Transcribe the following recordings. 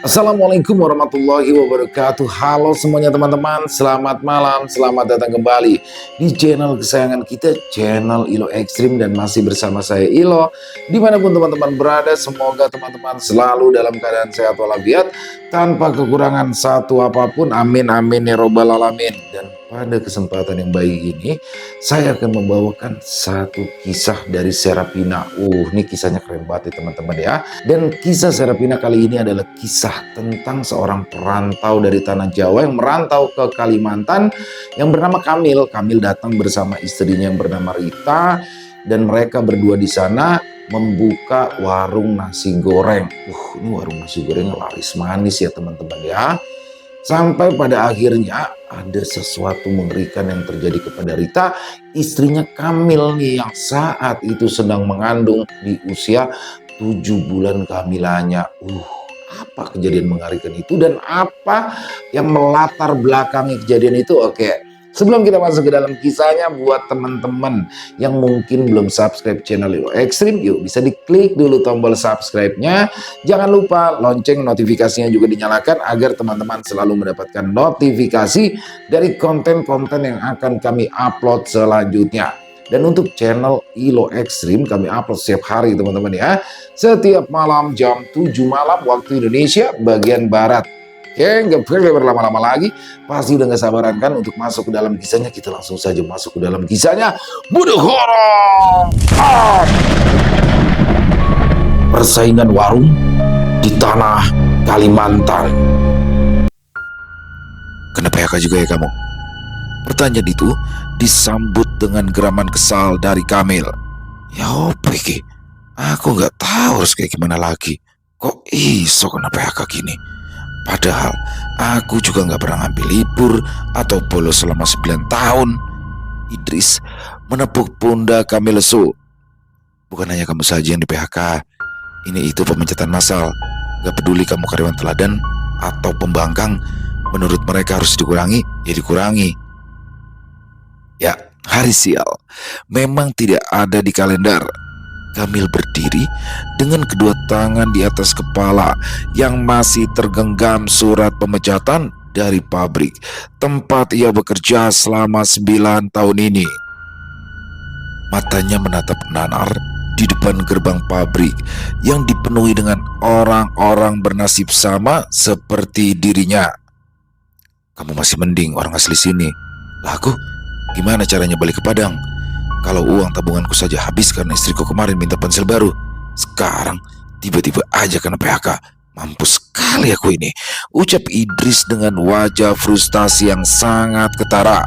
Assalamualaikum warahmatullahi wabarakatuh. Halo semuanya teman-teman, selamat malam, selamat datang kembali di channel kesayangan kita, channel Ilo Ekstrim, dan masih bersama saya Ilo. Dimanapun teman-teman berada, semoga teman-teman selalu dalam keadaan sehat walafiat, tanpa kekurangan satu apapun, amin amin ya robbal alamin. Dan pada kesempatan yang baik ini, saya akan membawakan satu kisah dari Serapina. Ini kisahnya keren banget ya teman-teman ya. Dan kisah Serapina kali ini adalah kisah tentang seorang perantau dari tanah Jawa yang merantau ke Kalimantan yang bernama Kamil. Kamil datang bersama istrinya yang bernama Rita, dan mereka berdua di sana membuka warung nasi goreng. Ini warung nasi gorengnya laris manis ya teman-teman ya. Sampai pada akhirnya ada sesuatu mengerikan yang terjadi kepada Rita, istrinya Kamil nih, yang saat itu sedang mengandung di usia 7 bulan kehamilannya. Apa kejadian mengerikan itu dan apa yang melatar belakangi kejadian itu? Oke. Sebelum kita masuk ke dalam kisahnya, buat teman-teman yang mungkin belum subscribe channel Ilo Ekstrim, yuk bisa diklik dulu tombol subscribe-nya. Jangan lupa lonceng notifikasinya juga dinyalakan agar teman-teman selalu mendapatkan notifikasi dari konten-konten yang akan kami upload selanjutnya. Dan untuk channel Ilo Ekstrim kami upload setiap hari teman-teman ya. Setiap malam jam 7 malam waktu Indonesia bagian Barat. Oke, nggak perlu berlama-lama lagi. Pasti udah gak sabaran kan untuk masuk ke dalam kisahnya. Kita langsung saja masuk ke dalam kisahnya. Bunuh horor. Persaingan warung di tanah Kalimantan. Kenapa ya juga ya kamu? Pertanyaan itu disambut dengan geraman kesal dari Kamil. Ya apa iki? Aku nggak tahu harus kayak gimana lagi. Kok iso kenapa ya gini? Padahal aku juga nggak pernah ambil libur atau bolos selama 9 tahun. Idris menepuk pundak Kamil lesu. Bukan hanya kamu saja yang di PHK. Ini itu pemecatan massal. Gak peduli kamu karyawan teladan atau pembangkang, menurut mereka harus dikurangi, ya dikurangi. Ya, hari sial memang tidak ada di kalender. Kamil berdiri dengan kedua tangan di atas kepala yang masih tergenggam surat pemecatan dari pabrik tempat ia bekerja selama 9 tahun ini. Matanya menatap nanar di depan gerbang pabrik yang dipenuhi dengan orang-orang bernasib sama seperti dirinya. Kamu masih mending orang asli sini. Lah aku, gimana caranya balik ke Padang? Kalau uang tabunganku saja habis karena istriku kemarin minta ponsel baru. Sekarang tiba-tiba aja kena PHK. Mampus sekali aku ini, ucap Idris dengan wajah frustasi yang sangat ketara.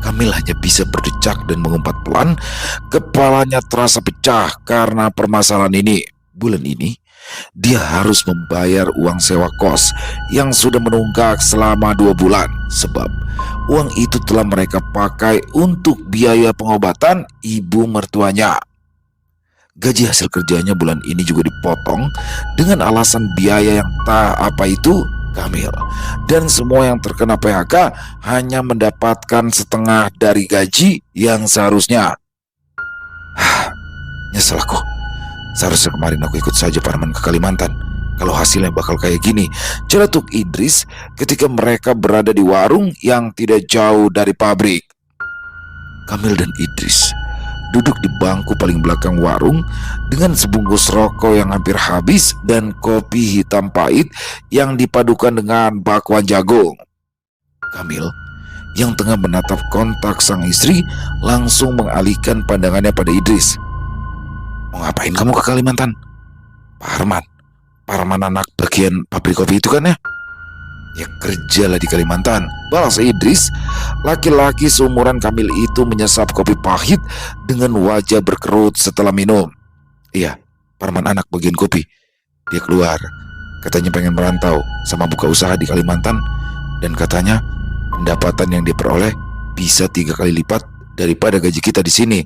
Kamil hanya bisa berdecak dan mengumpat pelan. Kepalanya terasa pecah karena permasalahan ini. Bulan ini dia harus membayar uang sewa kos yang sudah menunggak selama 2 bulan. Sebab uang itu telah mereka pakai untuk biaya pengobatan ibu mertuanya. Gaji hasil kerjanya bulan ini juga dipotong dengan alasan biaya yang tak apa itu Kamil. Dan semua yang terkena PHK hanya mendapatkan setengah dari gaji yang seharusnya. Nyesel aku. Seharusnya kemarin aku ikut saja Parman ke Kalimantan. Kalau hasilnya bakal kayak gini, celetuk Idris ketika mereka berada di warung yang tidak jauh dari pabrik. Kamil dan Idris duduk di bangku paling belakang warung dengan sebungkus rokok yang hampir habis dan kopi hitam pahit yang dipadukan dengan bakwan jagung. Kamil yang tengah menatap kontak sang istri langsung mengalihkan pandangannya pada Idris. Mau ngapain kamu ke Kalimantan? Parman anak bagian pabrik kopi itu kan ya? Ya kerjalah di Kalimantan, balas Idris. Laki-laki seumuran Kamil itu menyesap kopi pahit dengan wajah berkerut setelah minum. Iya, Parman anak bagian kopi. Dia keluar, katanya pengen merantau sama buka usaha di Kalimantan. Dan katanya pendapatan yang diperoleh bisa 3 kali lipat daripada gaji kita di sini.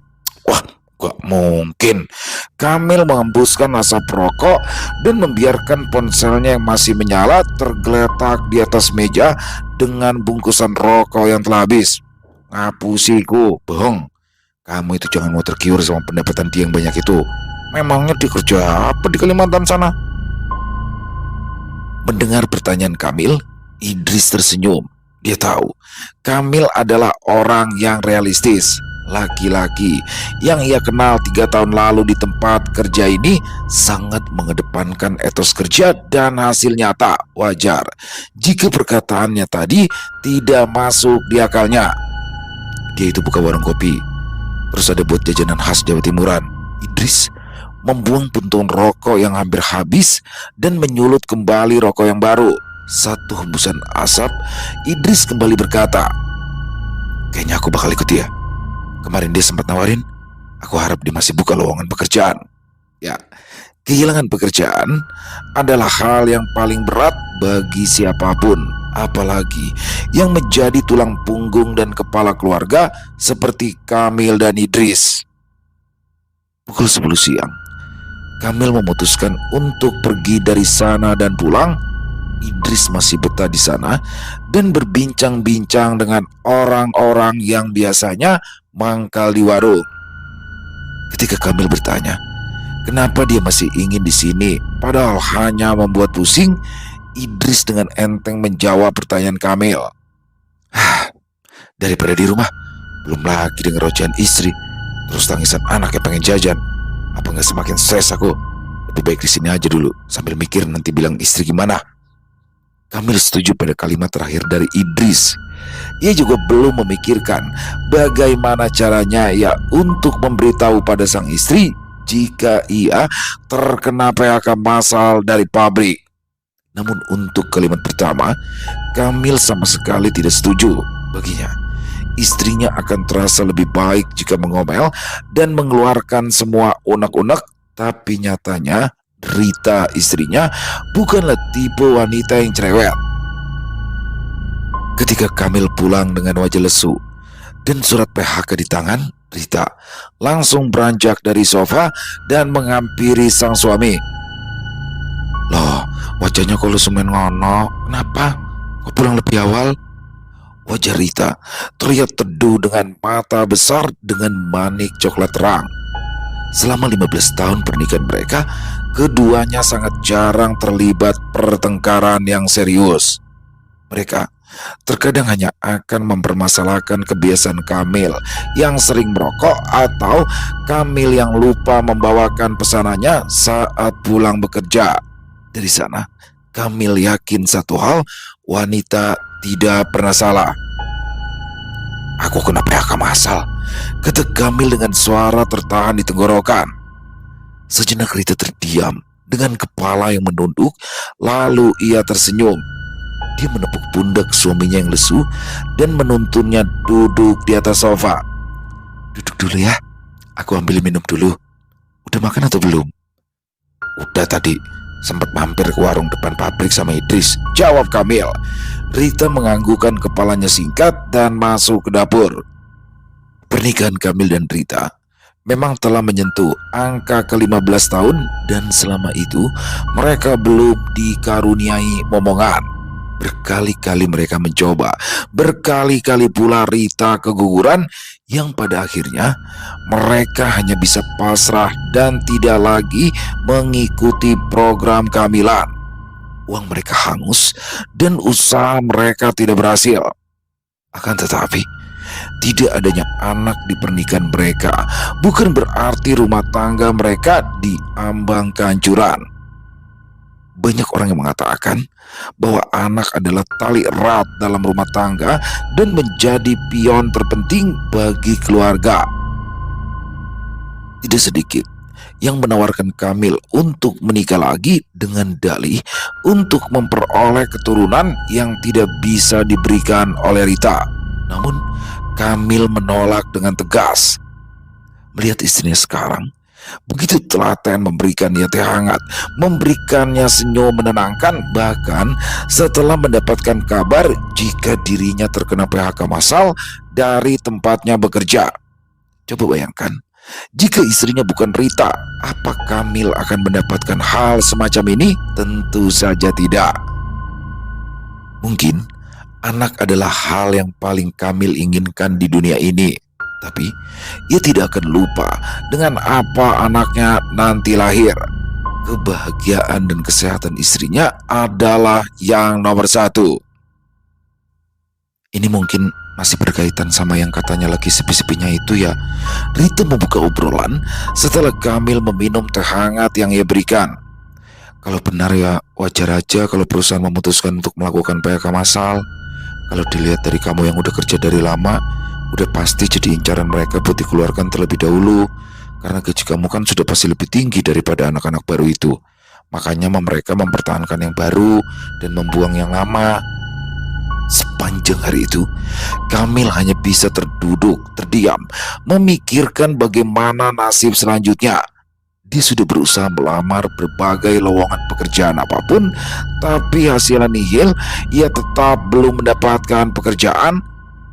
Wah, gak mungkin. Kamil menghembuskan asap rokok dan membiarkan ponselnya yang masih menyala tergeletak di atas meja dengan bungkusan rokok yang telah habis. Ngapusiku, bohong. Kamu itu jangan mau tergiur sama pendapatan dia yang banyak itu. Memangnya dia kerja apa di Kalimantan sana? Mendengar pertanyaan Kamil, Idris tersenyum. Dia tahu Kamil adalah orang yang realistis. Laki-laki yang ia kenal 3 tahun lalu di tempat kerja ini sangat mengedepankan etos kerja dan hasil nyata. Wajar jika perkataannya tadi tidak masuk di akalnya. Dia itu buka warung kopi, terus ada buat jajanan khas Jawa Timuran. Idris membuang puntung rokok yang hampir habis dan menyulut kembali rokok yang baru. Satu hembusan asap, Idris kembali berkata, "Kayaknya aku bakal ikut dia. Kemarin dia sempat nawarin, aku harap dia masih buka lowongan pekerjaan." Ya, kehilangan pekerjaan adalah hal yang paling berat bagi siapapun, apalagi yang menjadi tulang punggung dan kepala keluarga seperti Kamil dan Idris. Pukul 10 siang, Kamil memutuskan untuk pergi dari sana dan pulang. Idris masih betah di sana dan berbincang-bincang dengan orang-orang yang biasanya mangkal di warung. Ketika Kamil bertanya, kenapa dia masih ingin di sini padahal hanya membuat pusing, Idris dengan enteng menjawab pertanyaan Kamil. Daripada di rumah, belum lagi dengar ocehan istri, terus tangisan anak yang pengen jajan. Apa nggak semakin stres aku? Lebih baik di sini aja dulu sambil mikir nanti bilang istri gimana. Kamil setuju pada kalimat terakhir dari Idris. Ia juga belum memikirkan bagaimana caranya ia untuk memberitahu pada sang istri jika ia terkena PHK massal dari pabrik. Namun untuk kalimat pertama, Kamil sama sekali tidak setuju. Baginya, istrinya akan terasa lebih baik jika mengomel dan mengeluarkan semua unek-unek. Tapi nyatanya Rita, istrinya, bukanlah tipe wanita yang cerewet. Ketika Kamil pulang dengan wajah lesu dan surat PHK di tangan, Rita langsung beranjak dari sofa dan menghampiri sang suami. "Loh, wajahnya kok lesu men ngono? Kenapa? Kok pulang lebih awal?" Wajah Rita terlihat teduh dengan mata besar dengan manik coklat terang. Selama 15 tahun pernikahan mereka, keduanya sangat jarang terlibat pertengkaran yang serius. Mereka terkadang hanya akan mempermasalahkan kebiasaan Kamil yang sering merokok atau Kamil yang lupa membawakan pesanannya saat pulang bekerja. Dari sana, Kamil yakin satu hal, wanita tidak pernah salah. "Aku kena PHK massal," kata Kamil dengan suara tertahan di tenggorokan. Sejenak Rita terdiam dengan kepala yang menunduk, lalu ia tersenyum. Dia menepuk pundak suaminya yang lesu dan menuntunnya duduk di atas sofa. "Duduk dulu ya, aku ambil minum dulu. Udah makan atau belum?" "Udah tadi, sempat mampir ke warung depan pabrik sama Idris," jawab Kamil. Rita menganggukkan kepalanya singkat dan masuk ke dapur. Pernikahan Kamil dan Rita memang telah menyentuh angka ke-15 tahun dan selama itu mereka belum dikaruniai momongan. Berkali-kali mereka mencoba, berkali-kali pula Rita keguguran yang pada akhirnya mereka hanya bisa pasrah dan tidak lagi mengikuti program kehamilan. Uang mereka hangus dan usaha mereka tidak berhasil. Akan tetapi, tidak adanya anak di pernikahan mereka bukan berarti rumah tangga mereka diambang kehancuran. Banyak orang yang mengatakan bahwa anak adalah tali erat dalam rumah tangga dan menjadi pion terpenting bagi keluarga. Tidak sedikit yang menawarkan Kamil untuk menikah lagi dengan dalih untuk memperoleh keturunan yang tidak bisa diberikan oleh Rita. Namun Kamil menolak dengan tegas. Melihat istrinya sekarang begitu telaten memberikannya teh hangat, memberikannya senyum menenangkan, bahkan setelah mendapatkan kabar jika dirinya terkena PHK massal dari tempatnya bekerja. Coba bayangkan, jika istrinya bukan Rita, apa Kamil akan mendapatkan hal semacam ini? Tentu saja tidak. Mungkin anak adalah hal yang paling Kamil inginkan di dunia ini, tapi ia tidak akan lupa dengan apa anaknya nanti lahir. kebahagiaan dan kesehatan istrinya adalah yang nomor satu. Ini mungkin masih berkaitan sama yang katanya lagi sepi-sepinya itu ya. Rita membuka obrolan setelah Kamil meminum teh hangat yang ia berikan. Kalau benar ya wajar aja kalau perusahaan memutuskan untuk melakukan PHK massal. Kalau dilihat dari kamu yang udah kerja dari lama, udah pasti jadi incaran mereka buat dikeluarkan terlebih dahulu. Karena gaji kamu kan sudah pasti lebih tinggi daripada anak-anak baru itu. Makanya mereka mempertahankan yang baru dan membuang yang lama. Sepanjang hari itu, Kamil hanya bisa terduduk, terdiam, memikirkan bagaimana nasib selanjutnya. Dia sudah berusaha melamar berbagai lowongan pekerjaan apapun, tapi hasilnya nihil. Ia tetap belum mendapatkan pekerjaan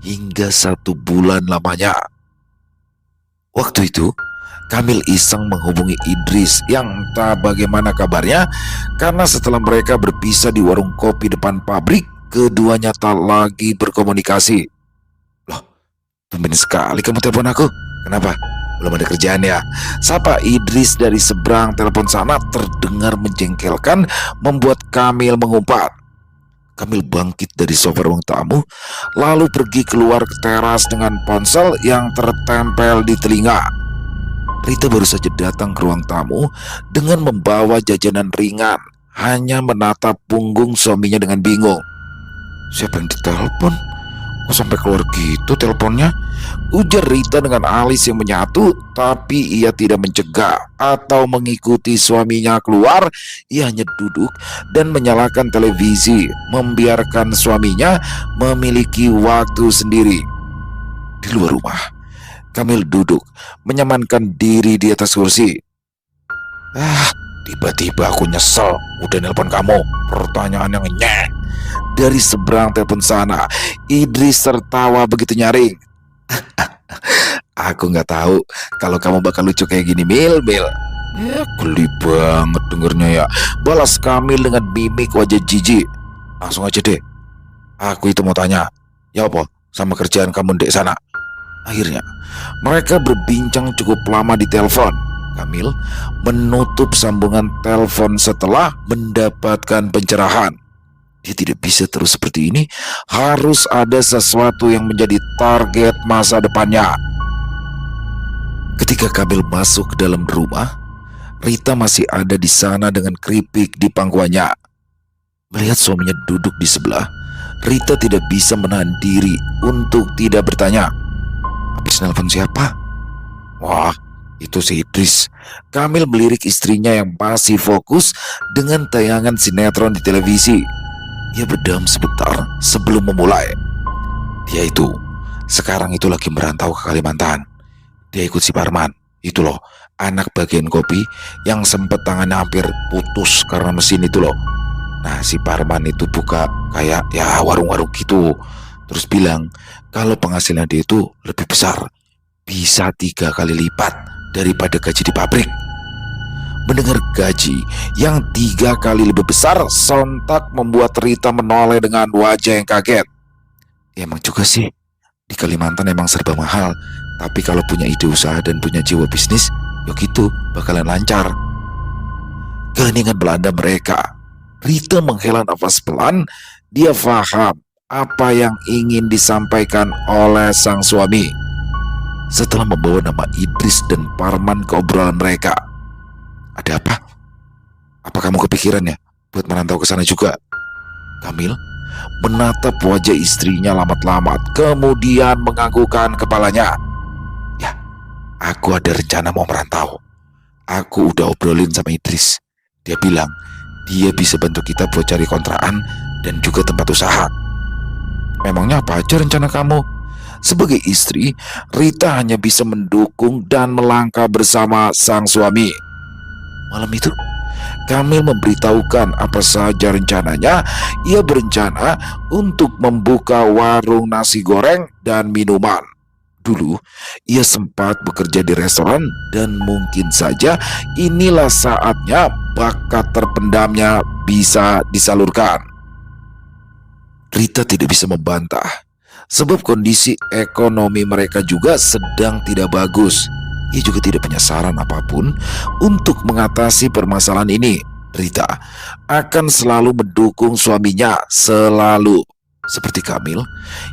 hingga 1 bulan lamanya. Waktu itu, Kamil iseng menghubungi Idris yang entah bagaimana kabarnya, karena setelah mereka berpisah di warung kopi depan pabrik, keduanya tak lagi berkomunikasi. Loh, tumben sekali kamu telepon aku. Kenapa? Belum ada kerjaan ya? Sapa Idris dari seberang telepon sana terdengar menjengkelkan, membuat Kamil mengumpat. Kamil bangkit dari sofa ruang tamu, lalu pergi keluar ke teras dengan ponsel yang tertempel di telinga. Rita baru saja datang ke ruang tamu dengan membawa jajanan ringan, hanya menatap punggung suaminya dengan bingung. Siapa yang ditelepon? Kok sampai keluar gitu teleponnya? Ujar Rita dengan alis yang menyatu, tapi ia tidak mencegah atau mengikuti suaminya keluar. Ia hanya duduk dan menyalakan televisi, membiarkan suaminya memiliki waktu sendiri. Di luar rumah, Kamil duduk, menyamankan diri di atas kursi. Tiba-tiba aku nyesel udah nelpon kamu. Pertanyaan yang nyeh. Dari seberang telepon sana, Idris tertawa begitu nyaring. Aku nggak tahu kalau kamu bakal lucu kayak gini, Mil. Ya, geli banget dengernya ya. Balas Kamil dengan mimik wajah jijik. Langsung aja deh. Aku itu mau tanya, ya apa sama kerjaan kamu dek sana? Akhirnya, mereka berbincang cukup lama di telepon. Kamil menutup sambungan telepon setelah mendapatkan pencerahan. Dia tidak bisa terus seperti ini. Harus ada sesuatu yang menjadi target masa depannya. Ketika Kamil masuk ke dalam rumah, Rita masih ada di sana dengan keripik di pangkuannya. Melihat suaminya duduk di sebelah, Rita tidak bisa menahan diri untuk tidak bertanya, habis nelpon siapa? Wah, itu si Idris. Kamil melirik istrinya yang masih fokus dengan tayangan sinetron di televisi. Ia berdiam sebentar sebelum memulai. Dia itu sekarang itu lagi merantau ke Kalimantan. Dia ikut si Parman. Itu loh, anak bagian kopi yang sempat tangannya hampir putus karena mesin itu loh. Nah, si Parman itu buka kayak ya warung-warung gitu. Terus bilang kalau penghasilan dia itu lebih besar, bisa 3 kali lipat daripada gaji di pabrik. Mendengar gaji yang 3 kali lebih besar, sontak membuat Rita menoleh dengan wajah yang kaget. Ya, emang juga sih, di Kalimantan emang serba mahal. Tapi kalau punya ide usaha dan punya jiwa bisnis, ya gitu, bakalan lancar. Keheningan melanda mereka. Rita menghela nafas pelan. Dia paham apa yang ingin disampaikan oleh sang suami. Setelah membawa nama Idris dan Parman ke obrolan mereka, ada apa? Apa kamu kepikiran ya buat merantau ke sana juga? Kamil menatap wajah istrinya lamat-lamat, kemudian menganggukkan kepalanya. Ya, aku ada rencana mau merantau. Aku udah obrolin sama Idris. Dia bilang dia bisa bantu kita buat cari kontrakan dan juga tempat usaha. Memangnya apa aja rencana kamu? Sebagai istri, Rita hanya bisa mendukung dan melangkah bersama sang suami. Malam itu, Kamil memberitahukan apa saja rencananya. Ia berencana untuk membuka warung nasi goreng dan minuman. Dulu, ia sempat bekerja di restoran dan mungkin saja inilah saatnya bakat terpendamnya bisa disalurkan. Rita tidak bisa membantah, sebab kondisi ekonomi mereka juga sedang tidak bagus. Ia juga tidak punya saran apapun untuk mengatasi permasalahan ini. Rita akan selalu mendukung suaminya, selalu. Seperti Kamil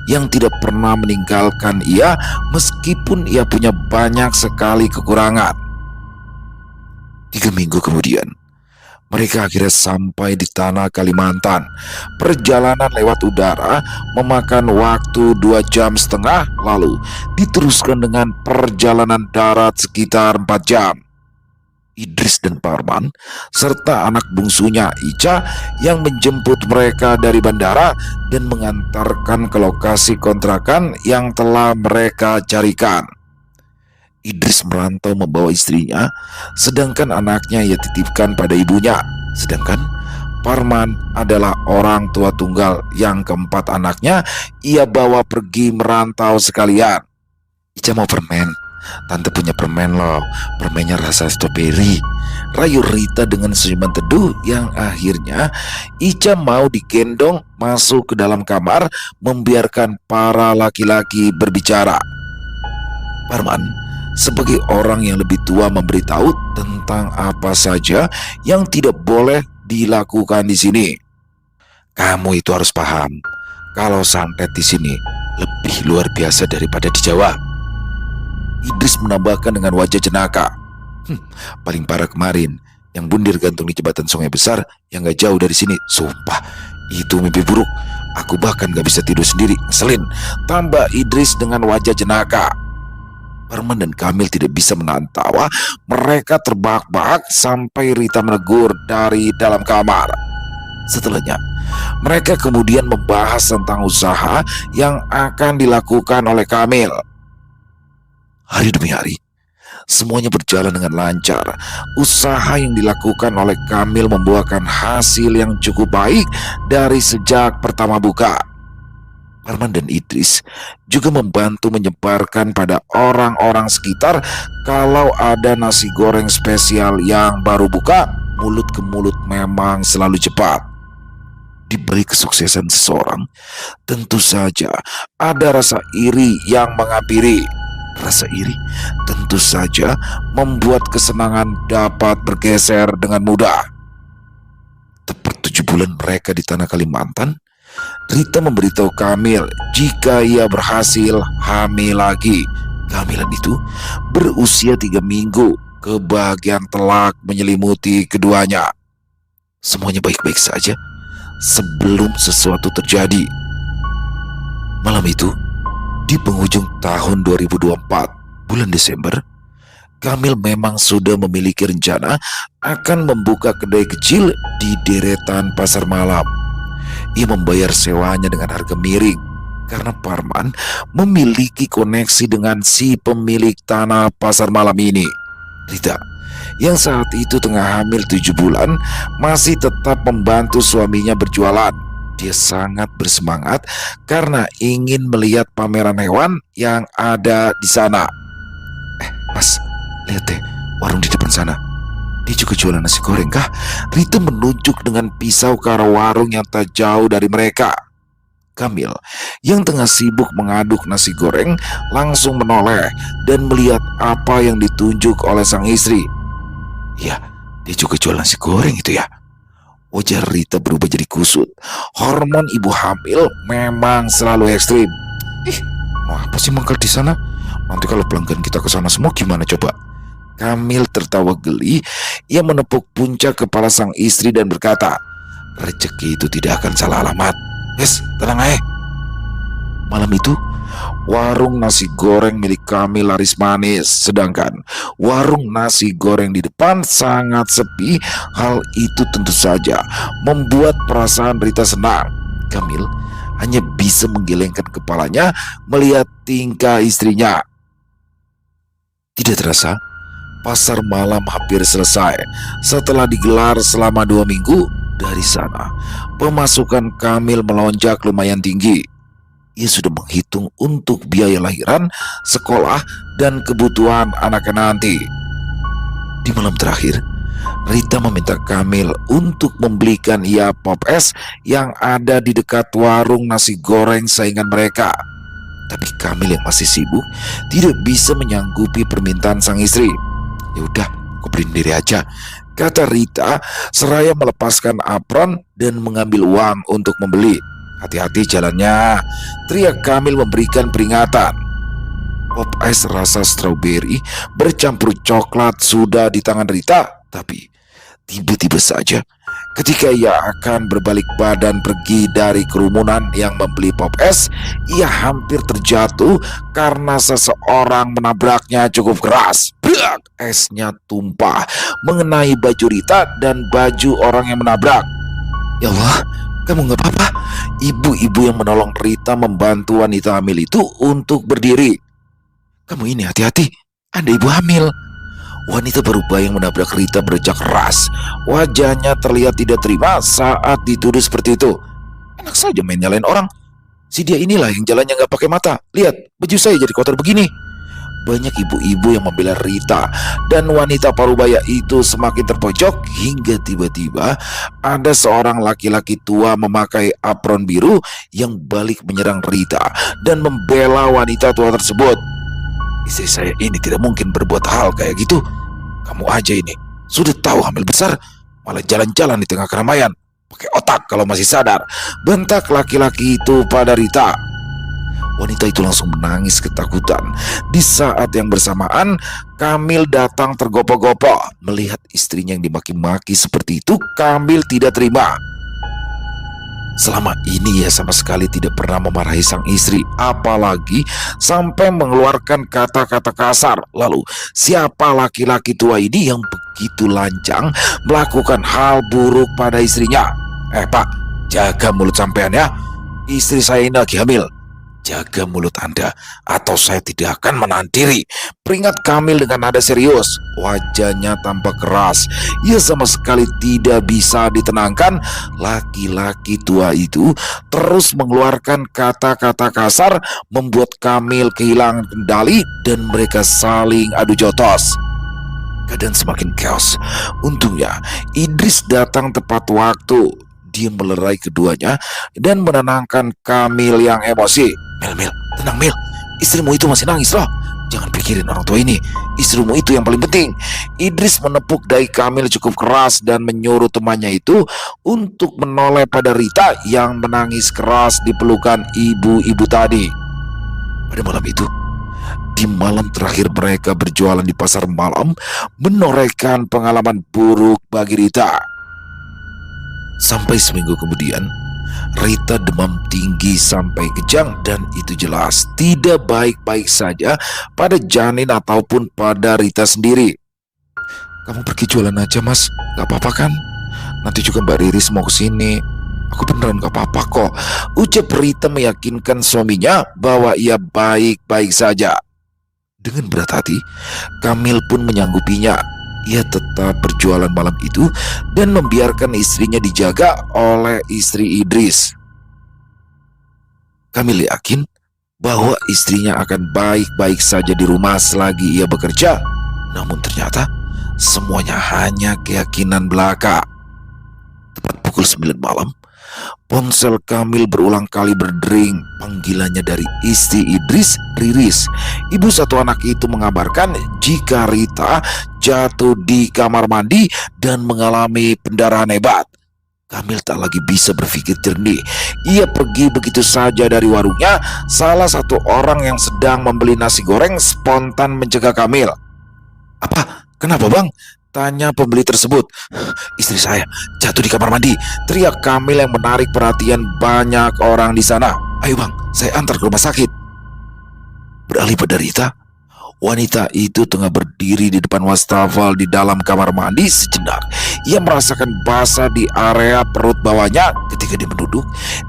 yang tidak pernah meninggalkan ia meskipun ia punya banyak sekali kekurangan. 3 minggu kemudian, mereka akhirnya sampai di tanah Kalimantan. Perjalanan lewat udara memakan waktu 2,5 jam, lalu diteruskan dengan perjalanan darat sekitar 4 jam. Idris dan Parman serta anak bungsunya Ica yang menjemput mereka dari bandara dan mengantarkan ke lokasi kontrakan yang telah mereka carikan. Idris merantau membawa istrinya, sedangkan anaknya ia titipkan pada ibunya. Sedangkan Parman adalah orang tua tunggal yang keempat anaknya ia bawa pergi merantau sekalian. Ica mau permen. Tante punya permen loh, permennya rasa stroberi, rayu Rita dengan senyuman teduh yang akhirnya Ica mau digendong masuk ke dalam kamar membiarkan para laki-laki berbicara. Parman sebagai orang yang lebih tua memberitahu tentang apa saja yang tidak boleh dilakukan di sini. Kamu itu harus paham, kalau santet di sini lebih luar biasa daripada di Jawa. Idris menambahkan dengan wajah jenaka. Paling parah kemarin, yang bundir gantung di jembatan Sungai Besar yang gak jauh dari sini. Sumpah, itu mimpi buruk. Aku bahkan gak bisa tidur sendiri, ngeselin. Tambah Idris dengan wajah jenaka. Parman dan Kamil tidak bisa menahan tawa. Mereka terbahak-bahak sampai Rita menegur dari dalam kamar. Setelahnya, mereka kemudian membahas tentang usaha yang akan dilakukan oleh Kamil. Hari demi hari, semuanya berjalan dengan lancar. Usaha yang dilakukan oleh Kamil membuahkan hasil yang cukup baik dari sejak pertama buka. Parman dan Idris juga membantu menyebarkan pada orang-orang sekitar kalau ada nasi goreng spesial yang baru buka, mulut ke mulut memang selalu cepat. Diberi kesuksesan seseorang, tentu saja ada rasa iri yang menghampiri. Rasa iri tentu saja membuat kesenangan dapat bergeser dengan mudah. Tepat 7 bulan mereka di tanah Kalimantan, Rita memberitahu Kamil jika ia berhasil hamil lagi. Kehamilan itu berusia 3 minggu. Kebahagiaan telak menyelimuti keduanya. Semuanya baik-baik saja sebelum sesuatu terjadi. Malam itu, di penghujung tahun 2024, bulan Desember, Kamil memang sudah memiliki rencana akan membuka kedai kecil di deretan pasar malam. Ia membayar sewanya dengan harga miring karena Parman memiliki koneksi dengan si pemilik tanah pasar malam ini. Rita, yang saat itu tengah hamil 7 bulan, masih tetap membantu suaminya berjualan. Dia sangat bersemangat karena ingin melihat pameran hewan yang ada di sana. Mas, lihat deh, warung di depan sana. Dia juga jualan nasi goreng kah? Rita menunjuk dengan pisau ke arah warung yang tak jauh dari mereka. Kamil, yang tengah sibuk mengaduk nasi goreng, langsung menoleh dan melihat apa yang ditunjuk oleh sang istri. Ya, dia juga jual nasi goreng itu ya. Wajah Rita berubah jadi kusut. Hormon ibu hamil memang selalu ekstrim. Mau apa sih mangkal di sana? Nanti kalau pelanggan kita ke sana semua gimana coba? Kamil tertawa geli. Ia menepuk puncak kepala sang istri dan berkata, rezeki itu tidak akan salah alamat. Yes, tenang aja. Malam itu, warung nasi goreng milik kami laris manis, sedangkan warung nasi goreng di depan sangat sepi. Hal itu tentu saja membuat perasaan Rita senang. Kamil hanya bisa menggelengkan kepalanya melihat tingkah istrinya. Tidak terasa, pasar malam hampir selesai. Setelah digelar selama 2 minggu, dari sana pemasukan Kamil melonjak lumayan tinggi. Ia sudah menghitung untuk biaya lahiran, sekolah, dan kebutuhan anaknya nanti. Di malam terakhir, Rita meminta Kamil untuk membelikan ia pop es yang ada di dekat warung nasi goreng saingan mereka. Tapi Kamil yang masih sibuk tidak bisa menyanggupi permintaan sang istri. Ya udah, aku berdiri aja, kata Rita seraya melepaskan apron dan mengambil uang untuk membeli. Hati-hati jalannya, teriak Kamil memberikan peringatan. Pop ice rasa strawberry bercampur coklat sudah di tangan Rita, tapi tiba-tiba saja ketika ia akan berbalik badan pergi dari kerumunan yang membeli pop es, ia hampir terjatuh karena seseorang menabraknya cukup keras. Brak! Esnya tumpah mengenai baju Rita dan baju orang yang menabrak. Ya Allah, kamu gak apa-apa? Ibu-ibu yang menolong Rita membantu wanita hamil itu untuk berdiri. Kamu ini hati-hati, Anda ibu hamil. Wanita berubah yang menabrak Rita berjak keras. Wajahnya terlihat tidak terima saat dituduh seperti itu. Enak saja main nyalain orang. Si dia inilah yang jalannya gak pakai mata. Lihat, baju saya jadi kotor begini. Banyak ibu-ibu yang membela Rita, dan wanita parubaya itu semakin terpojok hingga tiba-tiba ada seorang laki-laki tua memakai apron biru yang balik menyerang Rita dan membela wanita tua tersebut. Istri saya ini tidak mungkin berbuat hal kayak gitu. Kamu aja ini sudah tahu hamil besar, malah jalan-jalan di tengah keramaian. Pakai otak kalau masih sadar, bentak laki-laki itu pada Rita. Wanita itu langsung menangis ketakutan. Di saat yang bersamaan, Kamil datang tergopoh-gopoh. Melihat istrinya yang dimaki-maki seperti itu, Kamil tidak terima. Selama ini ia sama sekali tidak pernah memarahi sang istri, apalagi sampai mengeluarkan kata-kata kasar. Lalu siapa laki-laki tua ini yang begitu lancang melakukan hal buruk pada istrinya? Pak, jaga mulut sampean ya. Istri saya ini lagi hamil. Jaga mulut Anda atau saya tidak akan menahan diri, peringat Kamil dengan nada serius. Wajahnya tampak keras. Ia sama sekali tidak bisa ditenangkan. Laki-laki tua itu terus mengeluarkan kata-kata kasar, membuat Kamil kehilangan kendali dan mereka saling adu jotos. Keadaan semakin chaos. Untungnya Idris datang tepat waktu. Dia melerai keduanya dan menenangkan Kamil yang emosi. Mil, tenang Mil, istrimu itu masih nangis loh. Jangan pikirin orang tua ini, istrimu itu yang paling penting. Idris menepuk dahi Kamil cukup keras dan menyuruh temannya itu untuk menoleh pada Rita yang menangis keras di pelukan ibu-ibu tadi. Pada malam itu, di malam terakhir mereka berjualan di pasar malam, menorehkan pengalaman buruk bagi Rita. Sampai seminggu kemudian, Rita demam tinggi sampai kejang dan itu jelas tidak baik-baik saja pada janin ataupun pada Rita sendiri. Kamu pergi jualan aja mas, gak apa-apa kan? Nanti juga Mbak Riris mau kesini. Aku beneran gak apa-apa kok, ucap Rita meyakinkan suaminya bahwa ia baik-baik saja. Dengan berat hati, Kamil pun menyanggupinya. Ia tetap berjualan malam itu dan membiarkan istrinya dijaga oleh istri Idris. Kamil yakin bahwa istrinya akan baik-baik saja di rumah selagi ia bekerja. Namun ternyata semuanya hanya keyakinan belaka. Tepat pukul 9 malam, ponsel Kamil berulang kali berdering. Panggilannya dari istri Idris, Riris. Ibu satu anak itu mengabarkan jika Rita jatuh di kamar mandi dan mengalami pendarahan hebat. Kamil tak lagi bisa berpikir jernih. Ia pergi begitu saja dari warungnya. Salah satu orang yang sedang membeli nasi goreng spontan mencegah Kamil. Apa? Kenapa bang? Tanya pembeli tersebut. Istri saya jatuh di kamar mandi, teriak Kamil yang menarik perhatian banyak orang di sana. Ayo bang, saya antar ke rumah sakit. Beralih pada Rita, wanita itu tengah berdiri di depan wastafel di dalam kamar mandi sejenak. Ia merasakan basah di area perut bawahnya. Ketika dia menunduk,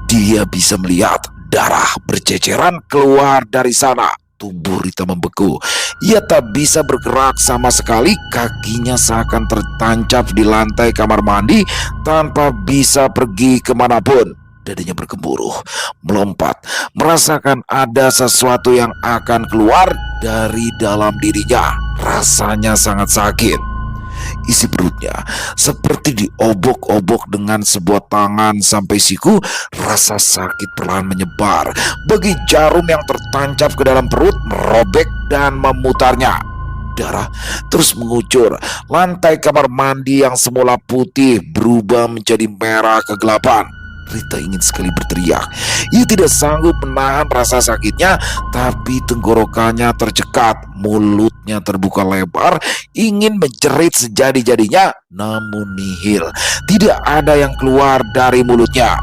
dia bisa melihat darah berceceran keluar dari sana. Tubuh Rita membeku. Ia tak bisa bergerak sama sekali. Kakinya seakan tertancap di lantai kamar mandi tanpa bisa pergi kemanapun. Dadanya bergemuruh, melompat, merasakan ada sesuatu yang akan keluar dari dalam dirinya. Rasanya sangat sakit. Isi perutnya seperti diobok-obok dengan sebuah tangan sampai siku. Rasa sakit perlahan menyebar, bagi jarum yang tertancap ke dalam perut merobek dan memutarnya. Darah terus mengucur. Lantai kamar mandi yang semula putih berubah menjadi merah kegelapan. Rita ingin sekali berteriak. Ia tidak sanggup menahan rasa sakitnya, tapi tenggorokannya tercekat, mulutnya terbuka lebar, ingin menjerit sejadi-jadinya, namun nihil. Tidak ada yang keluar dari mulutnya.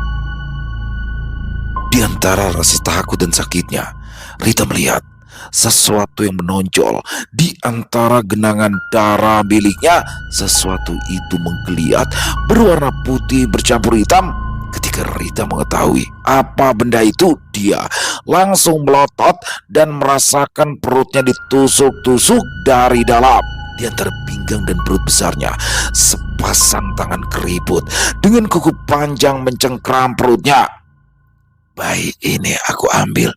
Di antara rasa takut dan sakitnya, Rita melihat sesuatu yang menonjol di antara genangan darah miliknya. Sesuatu itu menggeliat, berwarna putih bercampur hitam. Ketika Rita mengetahui apa benda itu, dia langsung melotot dan merasakan perutnya ditusuk-tusuk dari dalam. Di antara pinggang dan perut besarnya, sepasang tangan keriput dengan kuku panjang mencengkram perutnya. "Bayi ini aku ambil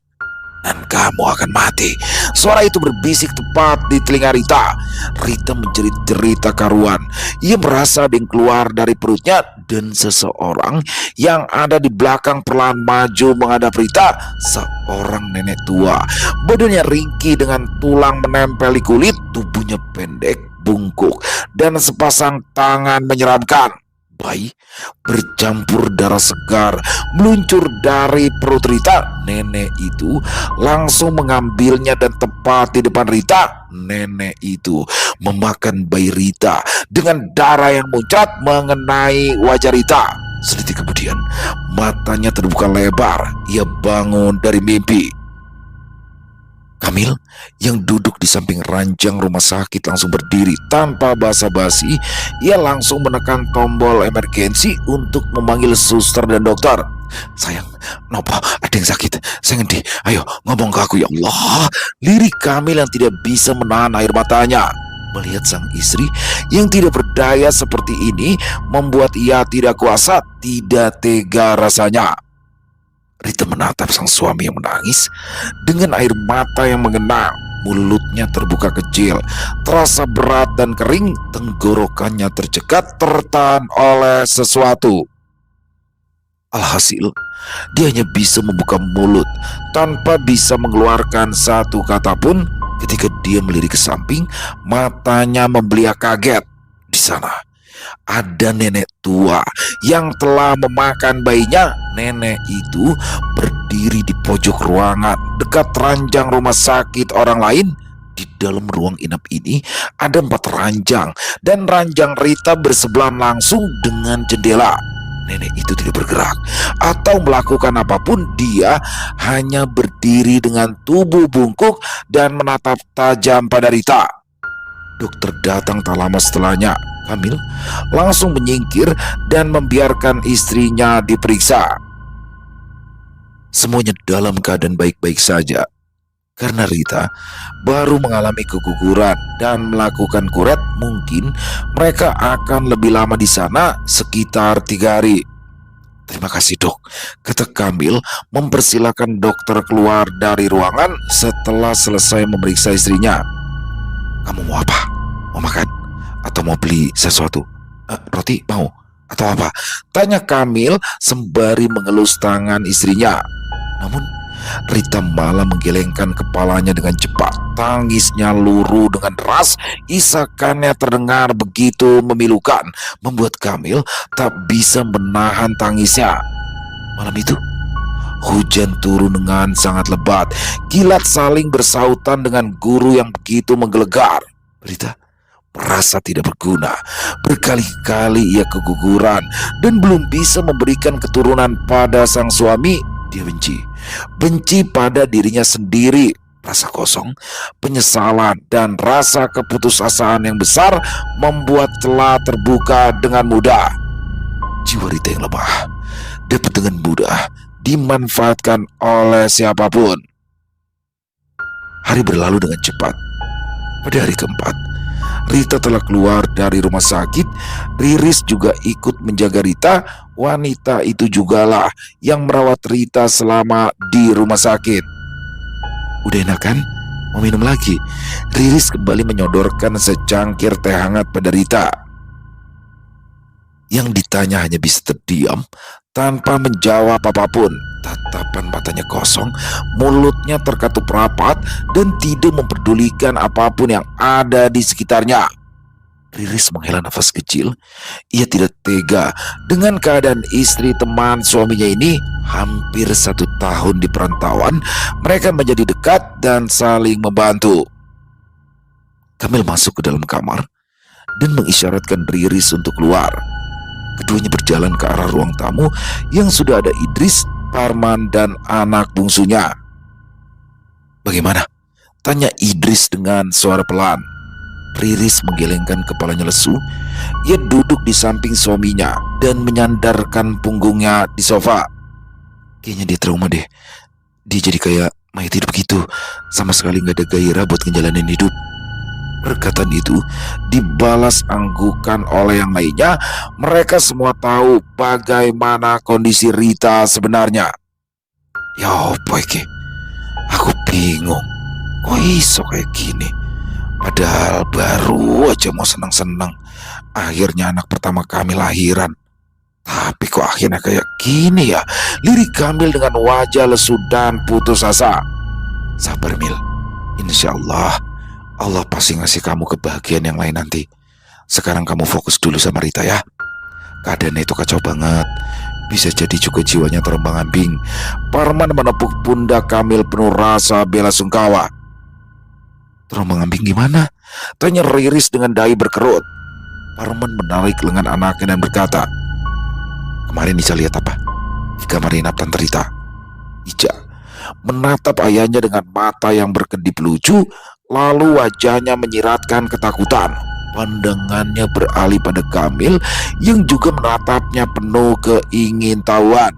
dan kamu akan mati." Suara itu berbisik tepat di telinga Rita. Rita menjerit-jerit tak karuan. Ia merasa ada yang keluar dari perutnya, dan seseorang yang ada di belakang perlahan maju menghadap Rita. Seorang nenek tua, badannya ringkih dengan tulang menempel di kulit, tubuhnya pendek, bungkuk, dan sepasang tangan menyeramkan. Bayi bercampur darah segar meluncur dari perut Rita. Nenek itu langsung mengambilnya dan tepat di depan Rita. Nenek itu memakan bayi Rita dengan darah yang muncrat mengenai wajah Rita. Sedetik kemudian matanya terbuka lebar. Ia bangun dari mimpi. Kamil yang duduk di samping ranjang rumah sakit langsung berdiri tanpa basa-basi. Ia langsung menekan tombol emergensi untuk memanggil suster dan dokter. "Sayang, nopo ada yang sakit? Saya ngendi? Ayo ngomong ke aku ya Allah." Lirik Kamil yang tidak bisa menahan air matanya. Melihat sang istri yang tidak berdaya seperti ini membuat ia tidak kuasa, tidak tega rasanya. Rita menatap sang suami yang menangis dengan air mata yang mengenang. Mulutnya terbuka kecil, terasa berat dan kering. Tenggorokannya tercekat, tertahan oleh sesuatu. Alhasil, dia hanya bisa membuka mulut tanpa bisa mengeluarkan satu kata pun. Ketika dia melirik ke samping, matanya membeliak kaget. Di sana ada nenek tua yang telah memakan bayinya. Nenek itu berdiri di pojok ruangan dekat ranjang rumah sakit orang lain. Di dalam ruang inap ini ada 4 ranjang, dan ranjang Rita bersebelahan langsung dengan jendela. Nenek itu tidak bergerak atau melakukan apapun. Dia hanya berdiri dengan tubuh bungkuk dan menatap tajam pada Rita. Dokter datang tak lama setelahnya. Kamil langsung menyingkir dan membiarkan istrinya diperiksa. Semuanya dalam keadaan baik-baik saja. Karena Rita baru mengalami keguguran dan melakukan kuret, mungkin mereka akan lebih lama di sana, sekitar 3 hari. "Terima kasih dok," kata Kamil mempersilahkan dokter keluar dari ruangan setelah selesai memeriksa istrinya. "Kamu mau apa? Mau makan? Atau mau beli sesuatu? Roti mau? Atau apa?" tanya Kamil sembari mengelus tangan istrinya. Namun Rita malah menggelengkan kepalanya dengan cepat. Tangisnya luruh dengan deras. Isakannya terdengar begitu memilukan, membuat Kamil tak bisa menahan tangisnya. Malam itu hujan turun dengan sangat lebat. Kilat saling bersautan dengan guru yang begitu menggelegar. Rita merasa tidak berguna. Berkali-kali ia keguguran dan belum bisa memberikan keturunan pada sang suami. Dia benci pada dirinya sendiri. Rasa kosong, penyesalan, dan rasa keputusasaan yang besar membuat celah terbuka dengan mudah. Jiwa Rita yang lemah dapat dengan mudah dimanfaatkan oleh siapapun. Hari berlalu dengan cepat. Pada hari keempat, Rita telah keluar dari rumah sakit. Riris juga ikut menjaga Rita. Wanita itu jugalah yang merawat Rita selama di rumah sakit. "Udah enak kan? Mau minum lagi?" Riris kembali menyodorkan secangkir teh hangat pada Rita. Yang ditanya hanya bisa terdiam tanpa menjawab apapun. Tatapan matanya kosong, mulutnya terkatup rapat, dan tidak memperdulikan apapun yang ada di sekitarnya. Riris menghela nafas kecil. Ia tidak tega dengan keadaan istri teman suaminya ini. Hampir 1 tahun di perantauan, mereka menjadi dekat dan saling membantu. Kamil masuk ke dalam kamar dan mengisyaratkan Riris untuk keluar. Keduanya berjalan ke arah ruang tamu yang sudah ada Idris, Parman, dan anak bungsunya. "Bagaimana?" tanya Idris dengan suara pelan. Riris menggelengkan kepalanya lesu. Ia duduk di samping suaminya dan menyandarkan punggungnya di sofa. "Kayaknya dia trauma deh. Dia jadi kayak mayat hidup gitu. Sama sekali gak ada gairah buat ngejalanin hidup." Perkataan itu dibalas anggukan oleh yang lainnya. Mereka semua tahu bagaimana kondisi Rita sebenarnya. "Ya apa iki? Aku bingung. Kok iso kayak gini? Padahal baru aja mau senang-senang. Akhirnya anak pertama kami lahiran. Tapi kok akhirnya kayak gini ya?" lirik Kamil dengan wajah lesu dan putus asa. "Sabar Mil. Insya Allah pasti ngasih kamu kebahagiaan yang lain nanti. Sekarang kamu fokus dulu sama Rita ya. Keadaannya itu kacau banget. Bisa jadi juga jiwanya terombang-ambing." Parman menepuk pundak Kamil penuh rasa bela sungkawa. "Terombang-ambing gimana?" tanya Riris dengan dahi berkerut. Parman menarik lengan anaknya dan berkata, "Kemarin Ica lihat apa? Di kamar inap Tante Rita." Ica menatap ayahnya dengan mata yang berkedip lucu, lalu wajahnya menyiratkan ketakutan. Pandangannya beralih pada Kamil yang juga menatapnya penuh keingintahuan.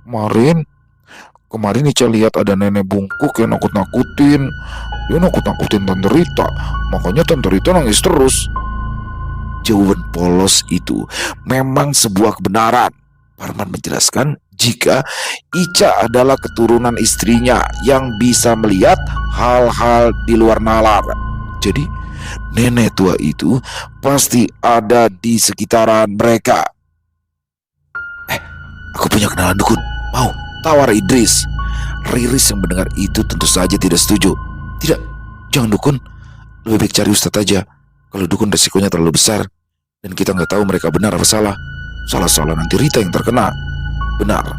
Kemarin Ica lihat ada nenek bungkuk yang nakut-nakutin. Dia nakut-nakutin Tante Rita. Makanya Tante Rita nangis terus." Jawaban polos itu memang sebuah kebenaran. Parman menjelaskan jika Ica adalah keturunan istrinya yang bisa melihat hal-hal di luar nalar. Jadi nenek tua itu pasti ada di sekitaran mereka. "Aku punya kenalan dukun. Mau?" tawar Idris. Riris yang mendengar itu tentu saja tidak setuju. "Tidak, jangan dukun. Lebih baik cari ustadz aja. Kalau dukun resikonya terlalu besar, dan kita nggak tahu mereka benar apa salah. Salah-salah nanti Rita yang terkena." Benar,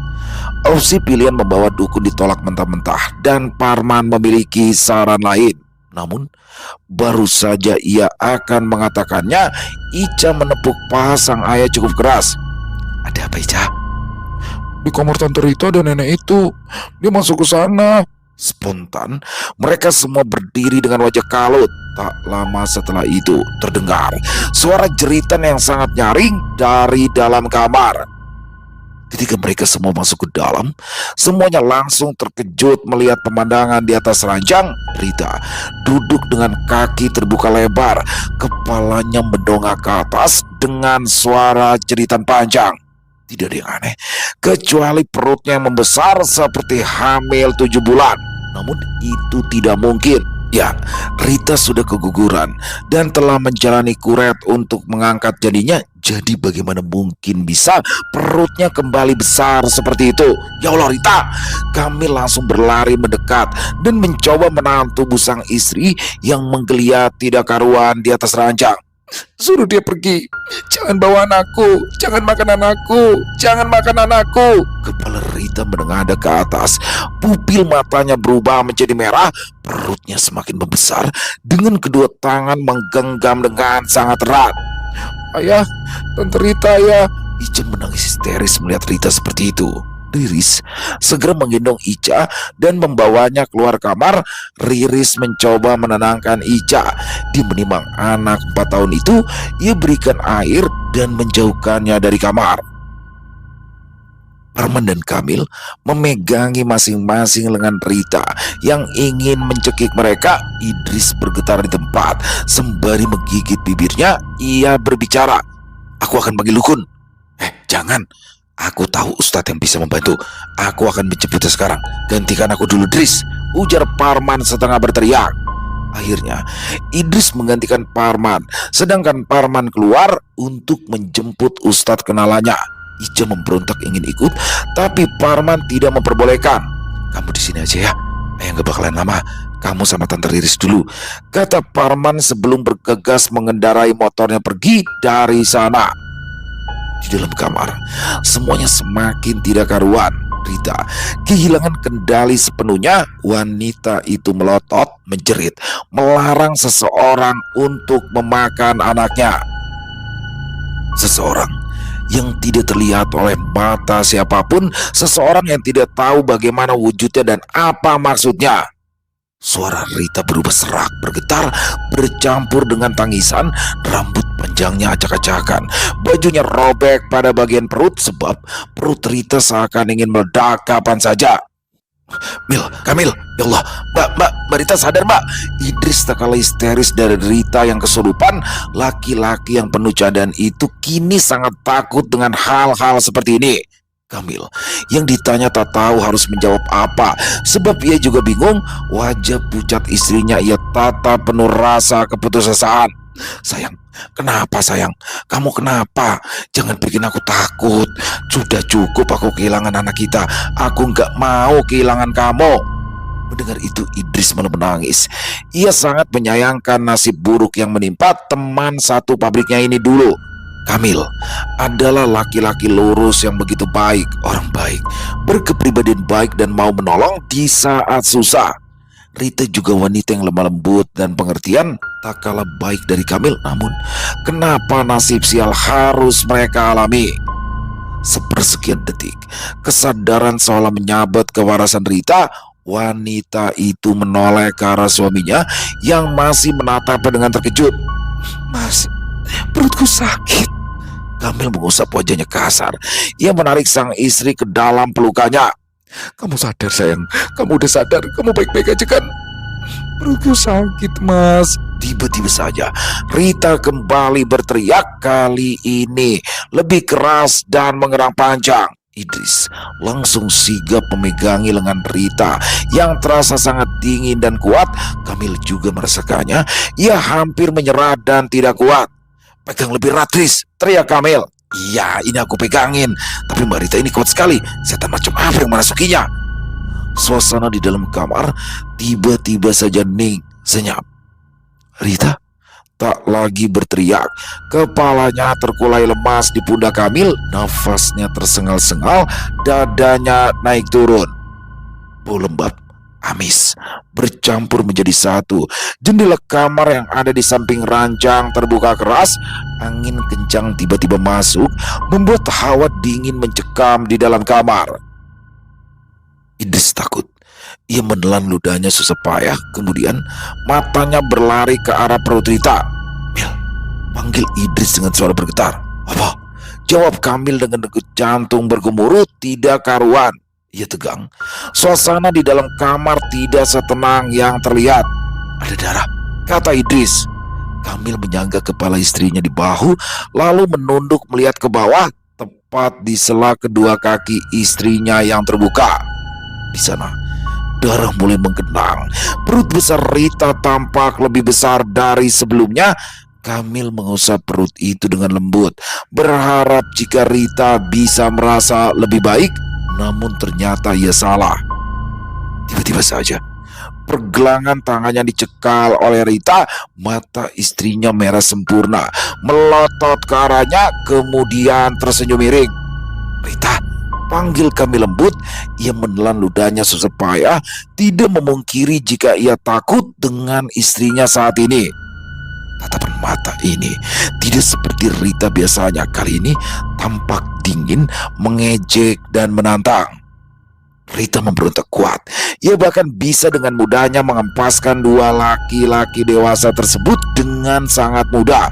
opsi pilihan membawa dukun ditolak mentah-mentah, dan Parman memiliki saran lain. Namun, baru saja ia akan mengatakannya, Ica menepuk paha sang ayah cukup keras. "Ada apa, Ica?" "Di kamar Tante Rita ada nenek itu. Dia masuk ke sana." Spontan, mereka semua berdiri dengan wajah kalut. Tak lama setelah itu, terdengar suara jeritan yang sangat nyaring dari dalam kamar. Ketika mereka semua masuk ke dalam, semuanya langsung terkejut melihat pemandangan di atas ranjang. Rita duduk dengan kaki terbuka lebar, kepalanya mendongak ke atas dengan suara jeritan panjang. Tidak ada yang aneh, kecuali perutnya yang membesar seperti hamil 7 bulan. Namun itu tidak mungkin. Ya, Rita sudah keguguran dan telah menjalani kuret untuk mengangkat janinnya. Jadi bagaimana mungkin bisa perutnya kembali besar seperti itu? "Ya Allah Rita!" Kami langsung berlari mendekat dan mencoba menahan tubuh sang istri yang menggeliat tidak karuan di atas ranjang. "Suruh dia pergi. Jangan bawa anakku. Jangan makan anakku. Jangan makan anakku." Kepala Rita menengadah ke atas. Pupil matanya berubah menjadi merah. Perutnya semakin membesar dengan kedua tangan menggenggam dengan sangat erat. "Ayah, Tante Rita, ayah." Ica menangis histeris melihat Rita seperti itu. Riris segera menggendong Ica dan membawanya keluar kamar. Riris mencoba menenangkan Ica. Dia menimbang anak 4 tahun itu, ia berikan air dan menjauhkannya dari kamar. Parman dan Kamil memegangi masing-masing lengan Rita yang ingin mencekik mereka. Idris bergetar di tempat sembari menggigit bibirnya. Ia berbicara, "Aku akan panggil dukun." Jangan. Aku tahu ustadz yang bisa membantu. Aku akan menjemputnya sekarang. Gantikan aku dulu, Dris," ujar Parman setengah berteriak. Akhirnya, Idris menggantikan Parman, sedangkan Parman keluar untuk menjemput Ustadz kenalannya. Ija memberontak ingin ikut, tapi Parman tidak memperbolehkan. "Kamu di sini aja ya, ayah gak bakalan lama. Kamu sama Tante Riris dulu," kata Parman sebelum bergegas mengendarai motornya pergi dari sana. Di dalam kamar, semuanya semakin tidak karuan. Rita kehilangan kendali sepenuhnya. Wanita itu melotot, menjerit, melarang seseorang untuk memakan anaknya. Seseorang yang tidak terlihat oleh mata siapapun, seseorang yang tidak tahu bagaimana wujudnya dan apa maksudnya. Suara Rita berubah serak, bergetar, bercampur dengan tangisan. Rambut panjangnya acak-acakan, bajunya robek pada bagian perut sebab perut Rita seakan ingin meledak kapan saja. Kamil, ya Allah, Mbak Rita sadar Mbak." Idris tak kalah histeris dari Rita yang kesurupan. Laki-laki yang penuh cadaan itu kini sangat takut dengan hal-hal seperti ini. Kamil yang ditanya tak tahu harus menjawab apa, sebab ia juga bingung. Wajah pucat istrinya ia tatap penuh rasa keputusasaan. "Sayang, kenapa sayang? Kamu kenapa? Jangan bikin aku takut. Sudah cukup aku kehilangan anak kita. Aku nggak mau kehilangan kamu." Mendengar itu, Idris malah menangis. Ia sangat menyayangkan nasib buruk yang menimpa teman satu pabriknya ini dulu. Kamil adalah laki-laki lurus yang begitu baik, orang baik, berkepribadian baik dan mau menolong di saat susah. Rita juga wanita yang lemah lembut dan pengertian, tak kalah baik dari Kamil. Namun, kenapa nasib sial harus mereka alami? Sepersekian detik, kesadaran seolah menyabet kewarasan Rita. Wanita itu menoleh ke arah suaminya yang masih menatapnya dengan terkejut. "Mas, perutku sakit." Kamil mengusap wajahnya kasar. Ia menarik sang istri ke dalam pelukannya. "Kamu sadar sayang? Kamu udah sadar? Kamu baik-baik aja kan?" "Perutku sakit mas." Tiba-tiba saja Rita kembali berteriak, kali ini lebih keras dan mengerang panjang. Idris langsung sigap memegangi lengan Rita yang terasa sangat dingin dan kuat. Kamil juga merasakannya. Ia hampir menyerah dan tidak kuat. "Pegang lebih erat, Tris," teriak Kamil. "Iya, ini aku pegangin. Tapi Mbak Rita ini kuat sekali. Setan macam apa yang merasukinya?" Suasana di dalam kamar tiba-tiba saja senyap. Rita tak lagi berteriak. Kepalanya terkulai lemas di pundak Kamil. Nafasnya tersengal-sengal. Dadanya naik turun. Bau lembab, amis, bercampur menjadi satu. Jendela kamar yang ada di samping ranjang terbuka keras. Angin kencang tiba-tiba masuk, membuat hawa dingin mencekam di dalam kamar. Idris takut. Ia menelan ludahnya susah payah. Kemudian matanya berlari ke arah perut Rita. "Mil," panggil Idris dengan suara bergetar. "Apa?" jawab Kamil dengan degup jantung bergemuruh tidak karuan. Ia tegang. Suasana di dalam kamar tidak setenang yang terlihat. "Ada darah," kata Idris. Kamil menyangga kepala istrinya di bahu, lalu menunduk melihat ke bawah, tepat di sela kedua kaki istrinya yang terbuka. Di sana, darah mulai menggenang. Perut besar Rita tampak lebih besar dari sebelumnya. Kamil mengusap perut itu dengan lembut, berharap jika Rita bisa merasa lebih baik. Namun ternyata ia salah. Tiba-tiba saja pergelangan tangannya dicekal oleh Rita. Mata istrinya merah sempurna, melotot ke arahnya, kemudian tersenyum miring. "Rita," panggil Kamil lembut. Ia menelan ludahnya susah payah, tidak memungkiri jika ia takut dengan istrinya saat ini. Tatapan mata ini tidak seperti Rita biasanya. Kali ini tampak dingin, mengejek dan menantang. Rita memberontak kuat. Ia bahkan bisa dengan mudahnya mengempaskan dua laki-laki dewasa tersebut dengan sangat mudah.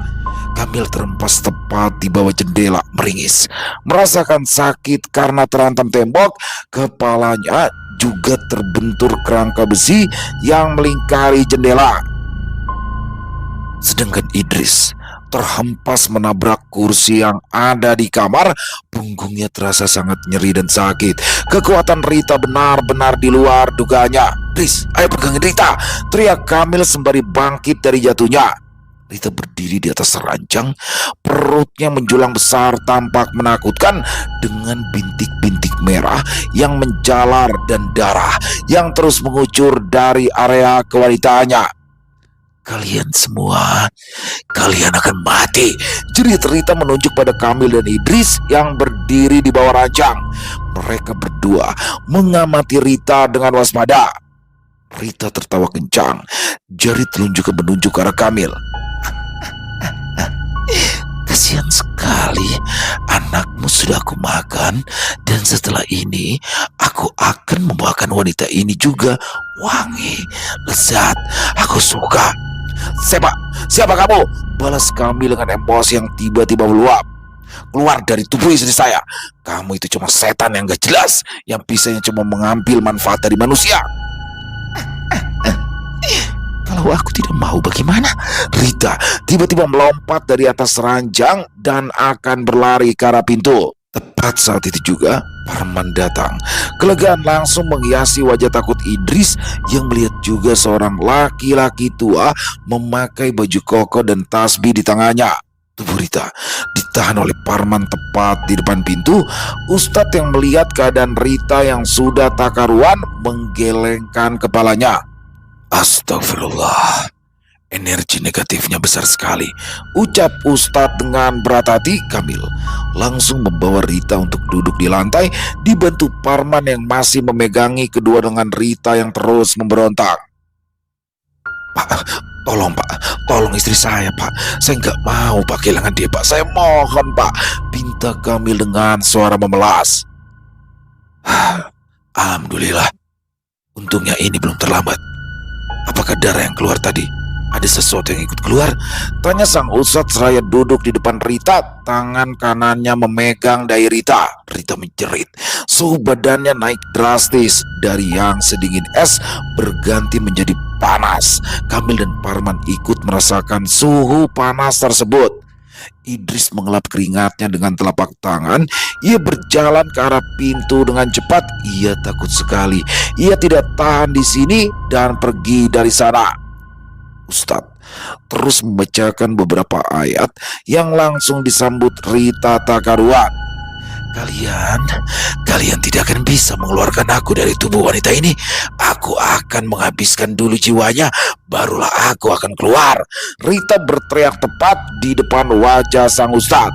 Kamil terhempas tepat di bawah jendela, meringis, merasakan sakit karena terhantam tembok. Kepalanya juga terbentur kerangka besi yang melingkari jendela. Sedangkan Idris terhempas menabrak kursi yang ada di kamar. Punggungnya terasa sangat nyeri dan sakit. Kekuatan Rita benar-benar di luar dugaannya. Idris, ayo pegangin Rita!" teriak Kamil sembari bangkit dari jatuhnya. Rita berdiri di atas ranjang, perutnya menjulang besar tampak menakutkan dengan bintik-bintik merah yang menjalar dan darah yang terus mengucur dari area kewanitaannya. "Kalian semua, kalian akan mati!" jerit Rita menunjuk pada Kamil dan Idris yang berdiri di bawah ranjang. Mereka berdua mengamati Rita dengan waspada. Rita tertawa kencang, jari telunjuknya menunjuk ke arah Kamil. "Kasihan sekali, anakmu sudah aku makan, dan setelah ini aku akan membawakan wanita ini juga wangi, lezat, aku suka." Siapa kamu?" balas Kamil dengan emosi yang tiba-tiba meluap. "Keluar dari tubuh istri saya. Kamu itu cuma setan yang gak jelas, yang bisanya cuma mengambil manfaat dari manusia." "Kalau aku tidak mau bagaimana?" Rita tiba-tiba melompat dari atas ranjang dan akan berlari ke arah pintu. Tepat saat itu juga Parman datang. Kelegaan langsung menghiasi wajah takut Idris yang melihat juga seorang laki-laki tua memakai baju koko dan tasbih di tangannya. Tubuh Rita ditahan oleh Parman tepat di depan pintu. Ustadz yang melihat keadaan Rita yang sudah tak karuan menggelengkan kepalanya. "Astagfirullah, energi negatifnya besar sekali," ucap Ustadz dengan berat hati. Kamil langsung membawa Rita untuk duduk di lantai, dibantu Parman yang masih memegangi kedua lengan Rita yang terus memberontak. Pak, tolong istri saya, Pak. Saya nggak mau Pak kehilangan dia, Pak. Saya mohon, Pak," pinta Kamil dengan suara memelas. "Alhamdulillah, untungnya ini belum terlambat. Apakah darah yang keluar tadi? Ada sesuatu yang ikut keluar?" tanya sang ustadz seraya duduk di depan Rita. Tangan kanannya memegang dahi Rita. Rita menjerit. Suhu badannya naik drastis. Dari yang sedingin es berganti menjadi panas. Kamil dan Parman ikut merasakan suhu panas tersebut. Idris mengelap keringatnya dengan telapak tangan. Ia berjalan ke arah pintu dengan cepat. Ia takut sekali. Ia tidak tahan di sini dan pergi dari sana. Ustadz terus membacakan beberapa ayat yang langsung disambut Rita tak karuan. Kalian tidak akan bisa mengeluarkan aku dari tubuh wanita ini. Aku akan menghabiskan dulu jiwanya, barulah aku akan keluar." Rita berteriak tepat di depan wajah sang ustadz.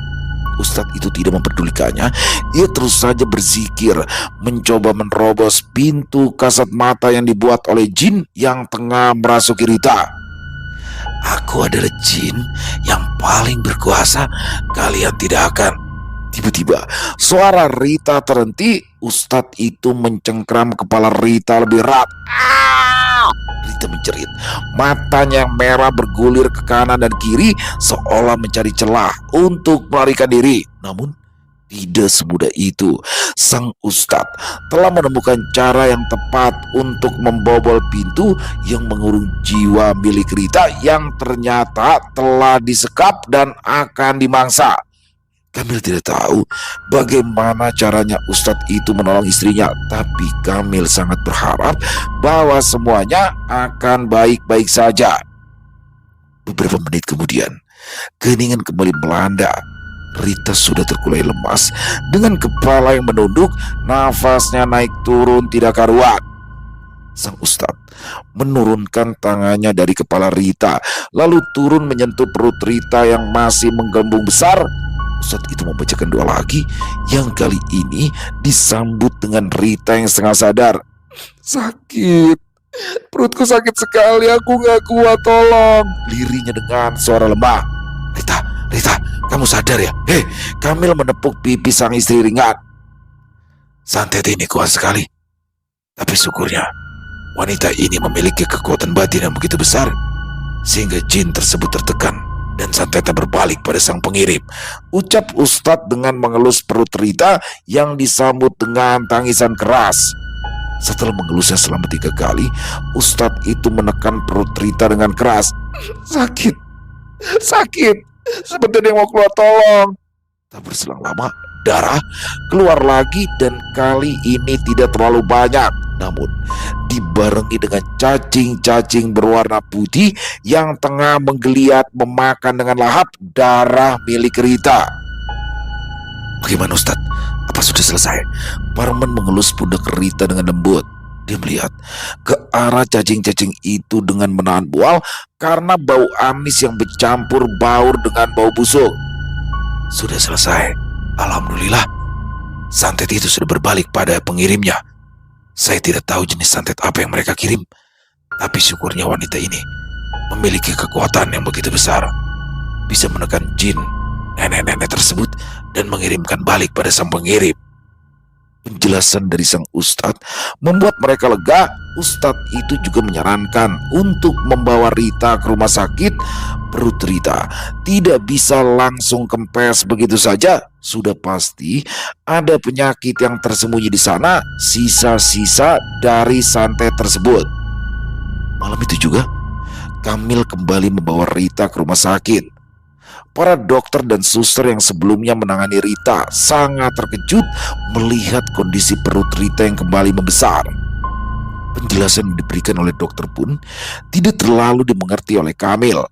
Ustadz itu tidak memperdulikannya. Ia terus saja berzikir, mencoba menerobos pintu kasat mata yang dibuat oleh jin yang tengah merasuki Rita. "Aku adalah jin yang paling berkuasa. Kalian tidak akan..." Tiba-tiba suara Rita terhenti. Ustadz itu mencengkram kepala Rita lebih erat. Rita menjerit. Matanya yang merah bergulir ke kanan dan kiri seolah mencari celah untuk melarikan diri. Namun tidak semudah itu. Sang ustadz telah menemukan cara yang tepat untuk membobol pintu yang mengurung jiwa milik Rita yang ternyata telah disekap dan akan dimangsa. Kamil tidak tahu bagaimana caranya ustadz itu menolong istrinya, tapi Kamil sangat berharap bahwa semuanya akan baik-baik saja. Beberapa menit kemudian, keheningan kembali melanda. Rita sudah terkulai lemas dengan kepala yang menunduk, nafasnya naik turun tidak karuan. Sang ustadz menurunkan tangannya dari kepala Rita, lalu turun menyentuh perut Rita yang masih menggelembung besar. Ustadz itu membacakan doa lagi, yang kali ini disambut dengan Rita yang setengah sadar. "Sakit, perutku sakit sekali, aku gak kuat, tolong," lirihnya dengan suara lemah. Rita, kamu sadar ya?" Kamil menepuk pipi sang istri ringan. "Santet ini kuat sekali, tapi syukurnya wanita ini memiliki kekuatan batin yang begitu besar sehingga jin tersebut tertekan dan santetnya berbalik pada sang pengirim," ucap ustadz dengan mengelus perut Rita yang disambut dengan tangisan keras. Setelah mengelusnya selama 3 kali, ustadz itu menekan perut Rita dengan keras. Sakit, seperti ada yang mau keluar, tolong." Tak berselang lama, darah keluar lagi dan kali ini tidak terlalu banyak. Namun dibarengi dengan cacing-cacing berwarna putih yang tengah menggeliat memakan dengan lahap darah milik Rita. Bagaimana Ustadz? Apa sudah selesai? Parman mengelus pundak Rita dengan lembut. Dia melihat ke arah cacing-cacing itu dengan menahan bual karena bau amis yang bercampur baur dengan bau busuk. Sudah selesai. Alhamdulillah. Santet itu sudah berbalik pada pengirimnya. Saya tidak tahu jenis santet apa yang mereka kirim, tapi syukurnya wanita ini memiliki kekuatan yang begitu besar, bisa menekan jin nenek-nenek tersebut dan mengirimkan balik pada sang pengirim. Penjelasan dari sang ustadz membuat mereka lega. Ustadz itu juga menyarankan untuk membawa Rita ke rumah sakit. Perut Rita tidak bisa langsung kempes begitu saja. Sudah pasti ada penyakit yang tersembunyi di sana, sisa-sisa dari santet tersebut. Malam itu juga Kamil kembali membawa Rita ke rumah sakit. Para dokter dan suster yang sebelumnya menangani Rita sangat terkejut melihat kondisi perut Rita yang kembali membesar. Penjelasan yang diberikan oleh dokter pun tidak terlalu dimengerti oleh Kamil.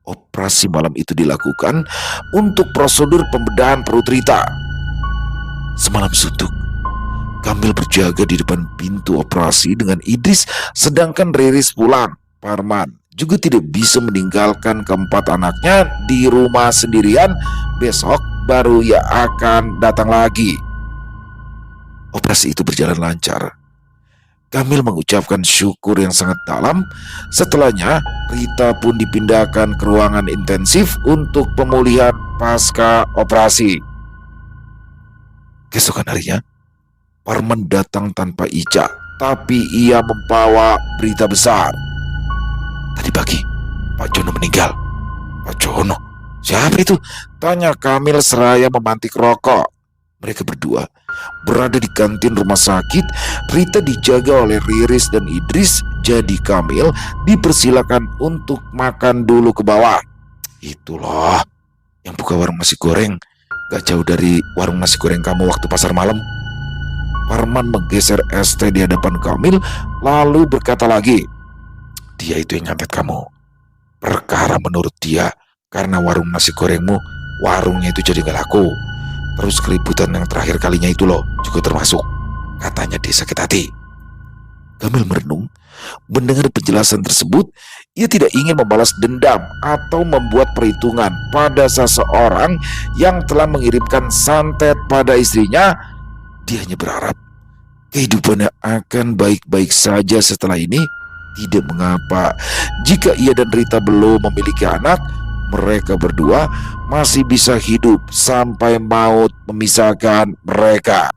Operasi malam itu dilakukan untuk prosedur pembedahan perut Rita. Semalam suntuk, Kamil berjaga di depan pintu operasi dengan Idris, sedangkan Riris pulang. Parman juga tidak bisa meninggalkan keempat anaknya di rumah sendirian. Besok baru ia akan datang lagi. Operasi itu berjalan lancar. Kamil mengucapkan syukur yang sangat dalam. Setelahnya, Rita pun dipindahkan ke ruangan intensif untuk pemulihan pasca operasi. Keesokan harinya, Parman datang tanpa Ica, tapi ia membawa berita besar. Tadi pagi, Pak Jono meninggal. Pak Jono? Siapa itu? Tanya Kamil seraya memantik rokok. Mereka berdua berada di kantin rumah sakit. Rita dijaga oleh Riris dan Idris. Jadi Kamil dipersilakan untuk makan dulu ke bawah. Itu loh, yang buka warung nasi goreng, gak jauh dari warung nasi goreng kamu waktu pasar malam. Parman menggeser es teh di hadapan Kamil, lalu berkata lagi, dia itu yang nyantet kamu. Perkara menurut dia, karena warung nasi gorengmu, warungnya itu jadi gak laku. Terus keributan yang terakhir kalinya itu loh, juga termasuk. Katanya dia sakit hati. Kamil merenung. Mendengar penjelasan tersebut, ia tidak ingin membalas dendam atau membuat perhitungan pada seseorang yang telah mengirimkan santet pada istrinya. Dia hanya berharap kehidupannya akan baik-baik saja setelah ini. Tidak mengapa jika ia dan Rita belum memiliki anak, mereka berdua masih bisa hidup sampai maut memisahkan mereka.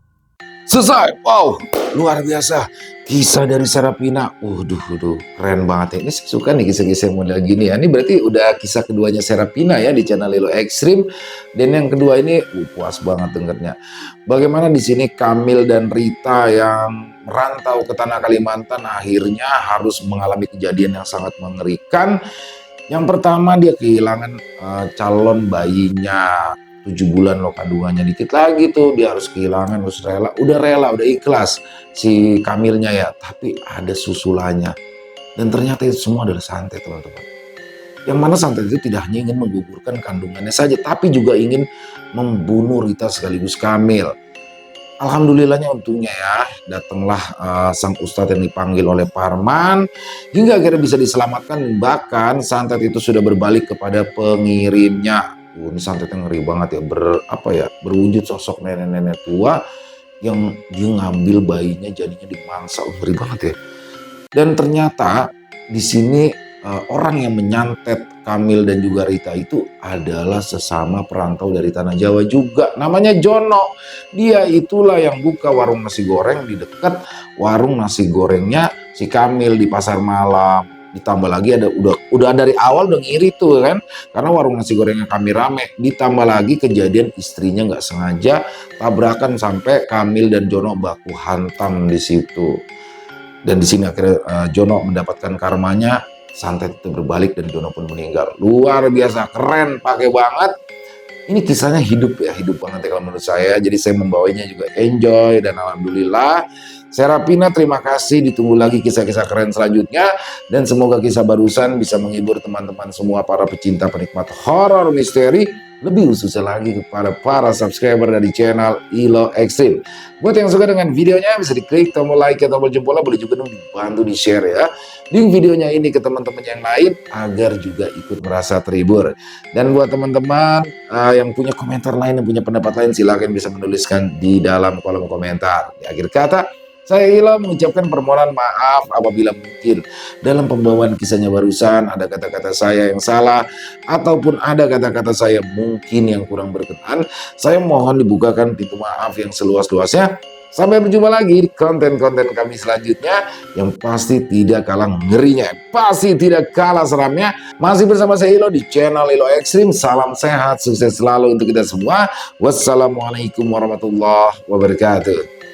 Selesai. Wow, luar biasa. Kisah dari Serapina. Keren banget ya. Ini saya suka nih kisah-kisah model gini ya. Ini berarti udah kisah keduanya Serapina ya di channel Lilo Ekstrim. Dan yang kedua ini puas banget dengernya. Bagaimana di sini Kamil dan Rita yang merantau ke tanah Kalimantan akhirnya harus mengalami kejadian yang sangat mengerikan. Yang pertama dia kehilangan calon bayinya. 7 bulan loh kandungannya, dikit lagi tuh dia harus kehilangan, harus rela, udah ikhlas si Kamilnya ya, tapi ada susulannya. Dan ternyata itu semua adalah santet teman-teman. Yang mana santet itu tidak hanya ingin menggugurkan kandungannya saja, tapi juga ingin membunuh Rita sekaligus Kamil. Alhamdulillahnya untungnya ya, datanglah sang ustadz yang dipanggil oleh Parman, hingga akhirnya bisa diselamatkan. Bahkan santet itu sudah berbalik kepada pengirimnya. Ini santetnya ngeri banget ya, berwujud sosok nenek-nenek tua yang dia ngambil bayinya jadinya dimangsa. Ngeri banget ya. Dan ternyata di sini orang yang menyantet Kamil dan juga Rita itu adalah sesama perantau dari tanah Jawa juga, namanya Jono. Dia itulah yang buka warung nasi goreng di dekat warung nasi gorengnya si Kamil di pasar malam. Ditambah lagi ada udah dari awal udah ngiri tuh kan, karena warung nasi gorengnya kami rame. Ditambah lagi kejadian istrinya nggak sengaja tabrakan sampai Kamil dan Jono baku hantam di situ. Dan di sini akhirnya Jono mendapatkan karmanya, santet itu berbalik dan Jono pun meninggal. Luar biasa, keren, pakai banget. Ini kisahnya hidup ya, hidup banget ya kalau menurut saya. Jadi saya membawanya juga enjoy dan alhamdulillah Serapina, terima kasih. Ditunggu lagi kisah-kisah keren selanjutnya. Dan semoga kisah barusan bisa menghibur teman-teman semua para pecinta penikmat horor misteri. Lebih khususnya lagi kepada para subscriber dari channel Ilo Extreme. Buat yang suka dengan videonya bisa diklik tombol like atau tombol jempolnya. Boleh juga dong dibantu di share ya. Link videonya ini ke teman-teman yang lain agar juga ikut merasa terhibur. Dan buat teman-teman yang punya komentar lain, yang punya pendapat lain, silahkan bisa menuliskan di dalam kolom komentar. Di akhir kata, saya Ilo mengucapkan permohonan maaf apabila mungkin dalam pembawaan kisahnya barusan ada kata-kata saya yang salah ataupun ada kata-kata saya mungkin yang kurang berkenan. Saya mohon dibukakan pintu maaf yang seluas-luasnya. Sampai berjumpa lagi di konten-konten kami selanjutnya yang pasti tidak kalah ngerinya, pasti tidak kalah seramnya. Masih bersama saya Ilo di channel Ilo Extreme. Salam sehat, sukses selalu untuk kita semua. Wassalamualaikum warahmatullahi wabarakatuh.